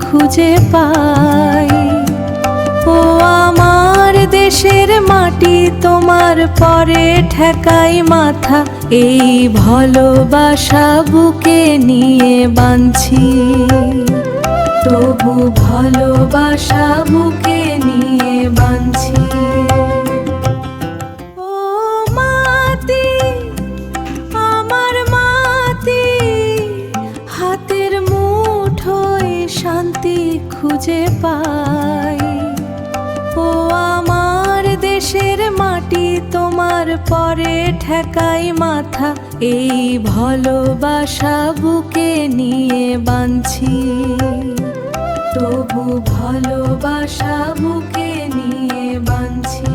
খুঁজে পাই। ও আমার দেশের মাটি, তোমার পরে ঠেকাই মাথা, এই ভালোবাসা বুকে নিয়ে বাঁধছি। তবু ভালোবাসা বুকে নিয়ে বাঁধছি। ও মাটি, আমার মাটি, হাতের মুঠোয় শান্তি খুঁজে পাই। ও আমার দেশের মাটি, তোমার পরে ঠেকাই মাথা, এই ভালোবাসা বুকে নিয়ে বাঁধছি। তবু ভালোবাসা বুকে নিয়ে বাঁধছি।